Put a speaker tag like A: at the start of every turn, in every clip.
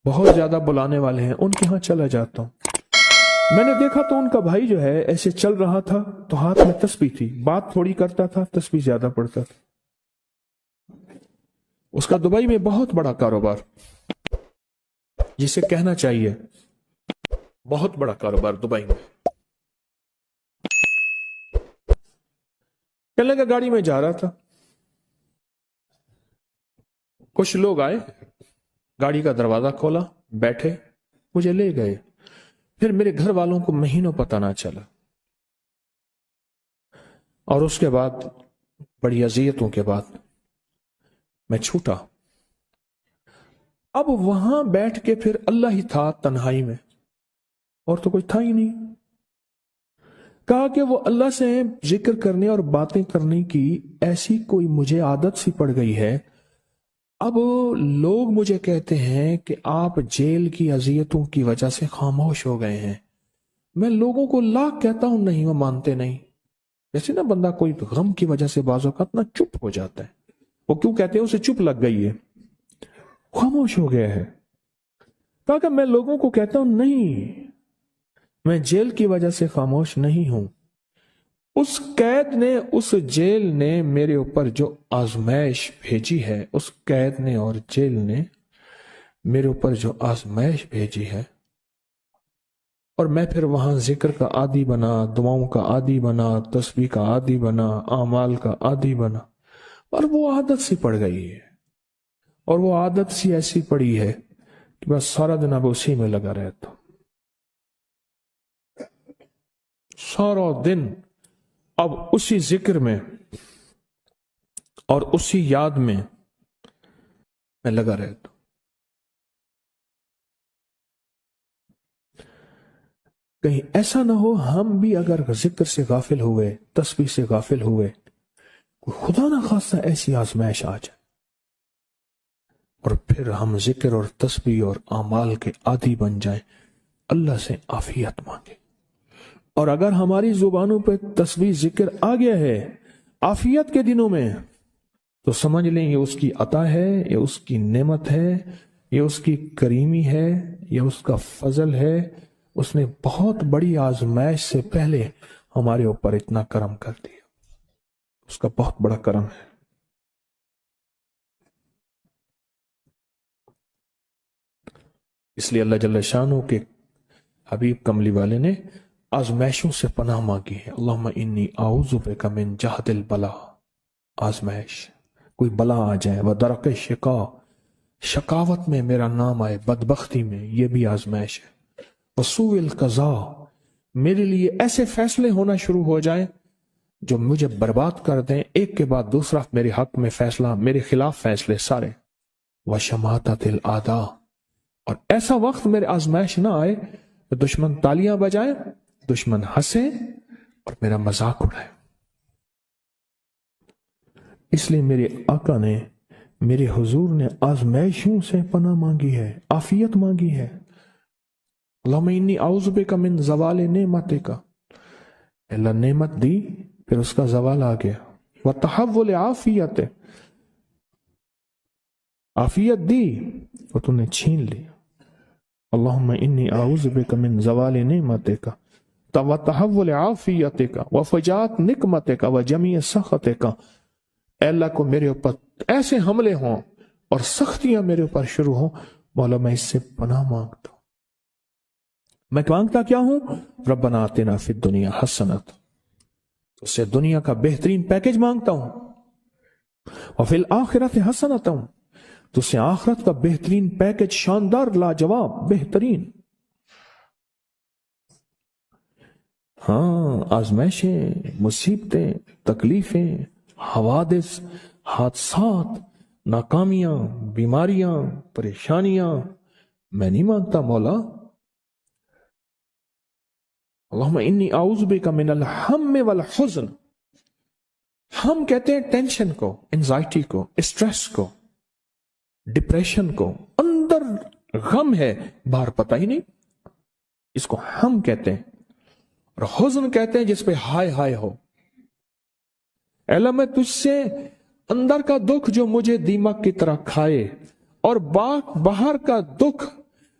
A: بہت زیادہ بلانے والے ہیں، ان کے ہاں چلا جاتا ہوں۔ میں نے دیکھا تو ان کا بھائی جو ہے ایسے چل رہا تھا تو ہاتھ میں تسبیح تھی، بات تھوڑی کرتا تھا، تسبیح زیادہ پڑھتا تھا۔ اس کا دبئی میں بہت بڑا کاروبار، جسے کہنا چاہیے بہت بڑا کاروبار دبئی میں۔ کہنے لگا گاڑی میں جا رہا تھا، کچھ لوگ آئے، گاڑی کا دروازہ کھولا، بیٹھے، مجھے لے گئے۔ پھر میرے گھر والوں کو مہینوں پتہ نہ چلا، اور اس کے بعد بڑی اذیتوں کے بعد میں چھوٹا۔ اب وہاں بیٹھ کے پھر اللہ ہی تھا تنہائی میں، اور تو کچھ تھا ہی نہیں۔ کہا کہ وہ اللہ سے ذکر کرنے اور باتیں کرنے کی ایسی کوئی مجھے عادت سی پڑ گئی ہے، اب لوگ مجھے کہتے ہیں کہ آپ جیل کی اذیتوں کی وجہ سے خاموش ہو گئے ہیں۔ میں لوگوں کو لاکھ کہتا ہوں، نہیں، وہ مانتے نہیں۔ جیسے نا بندہ کوئی غم کی وجہ سے بعض اوقات نا چپ ہو جاتا ہے، وہ کیوں کہتے ہیں؟ اسے چپ لگ گئی ہے، خاموش ہو گیا ہے۔ کہا کہ میں لوگوں کو کہتا ہوں، نہیں، میں جیل کی وجہ سے خاموش نہیں ہوں۔ اس قید نے، اس جیل نے میرے اوپر جو آزمائش بھیجی ہے، اس قید نے اور جیل نے میرے اوپر جو آزمائش بھیجی ہے، اور میں پھر وہاں ذکر کا عادی بنا، دعاؤں کا عادی بنا، تسبیح کا عادی بنا، اعمال کا عادی بنا، اور وہ عادت سی پڑ گئی ہے۔ اور وہ عادت سی ایسی پڑی ہے کہ بس سارا دن اب اسی میں لگا رہتا ہوں، سارا دن اب اسی ذکر میں اور اسی یاد میں لگا رہتا ہوں۔ کہیں ایسا نہ ہو ہم بھی اگر ذکر سے غافل ہوئے، تسبیح سے غافل ہوئے، خدا نہ خواستہ ایسی آزمائش آ جائے اور پھر ہم ذکر اور تسبیح اور اعمال کے عادی بن جائیں، اللہ سے عافیت مانگے۔ اور اگر ہماری زبانوں پہ تسبیح ذکر آ گیا ہے عافیت کے دنوں میں، تو سمجھ لیں یہ اس کی عطا ہے، یہ اس کی نعمت ہے، یہ اس کی کریمی ہے، یہ اس کا فضل ہے۔ اس نے بہت بڑی آزمائش سے پہلے ہمارے اوپر اتنا کرم کر دیا، اس کا بہت بڑا کرم ہے۔ اس لیے اللہ جل شانہ کے حبیب کملی والے نے آزمائشوں سے پناہ مانگی ہے۔ اللہم انی اعوذ بک من جہد البلا، آزمائش، کوئی بلا آ جائے، ودرک شقا، شقاوت میں میرا نام آئے، بدبختی میں، یہ بھی آزمائش ہے، وسوء القضاء، میرے لیے ایسے فیصلے ہونا شروع ہو جائیں جو مجھے برباد کر دیں، ایک کے بعد دوسرا میرے حق میں فیصلہ، میرے خلاف فیصلے سارے، وشماتت الاعداء، اور ایسا وقت میرے آزمائش نہ آئے کہ دشمن تالیاں بجائے، دشمن ہنسے اور میرا مذاق اڑائے۔ اس لیے میرے آقا نے، میرے حضور نے آزمائشوں سے پناہ مانگی ہے، عافیت مانگی ہے۔ اللہم انی اعوذ بک من زوال نعمتک، اللہ نعمت دی پھر اس کا زوال آ گیا، وتحول عافیت، عافیت دی اور تو نے چھین لی۔ اللہم انی اعوذ بک من زوال نعمتک وتحول عافیتک وفجاءت نقمتک وجمیع سخطک، اے اللہ کو میرے اوپر ایسے حملے ہوں اور سختیاں میرے اوپر شروع ہوں، مولا میں اس سے پناہ مانگتا ہوں۔ میں مانگتا کیا ہوں؟ ربنا آتنا فی الدنیا حسنۃ، اس سے دنیا کا بہترین پیکج مانگتا ہوں، وفی الآخرۃ حسنۃ، تو اس سے آخرت کا بہترین پیکج، شاندار، لاجواب، بہترین۔ ہاں، آزمائشیں، مصیبتیں، تکلیفیں، حوادث، حادثات، ناکامیاں، بیماریاں، پریشانیاں، میں نہیں مانگتا مولا۔ اللہم انی اعوذ بک من الہم والحزن، ہم کہتے ہیں ٹینشن کو، انزائٹی کو، اسٹریس کو، ڈپریشن کو، اندر غم ہے باہر پتہ ہی نہیں، اس کو ہم کہتے ہیں۔ اور حزن کہتے ہیں جس پہ ہائے ہائے ہو، اے اللہ میں تجھ سے اندر کا دکھ جو مجھے دیمک کی طرح کھائے، اور باہر کا دکھ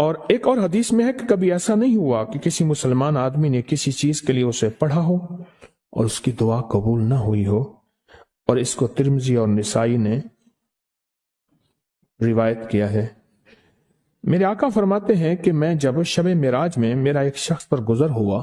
A: اور ایک اور حدیث میں ہے کہ کبھی ایسا نہیں ہوا کہ کسی مسلمان آدمی نے کسی چیز کے لیے اسے پڑھا ہو اور اس کی دعا قبول نہ ہوئی ہو، اور اس کو ترمذی اور نسائی نے روایت کیا ہے۔ میرے آقا فرماتے ہیں کہ میں جب شب معراج میں میرا ایک شخص پر گزر ہوا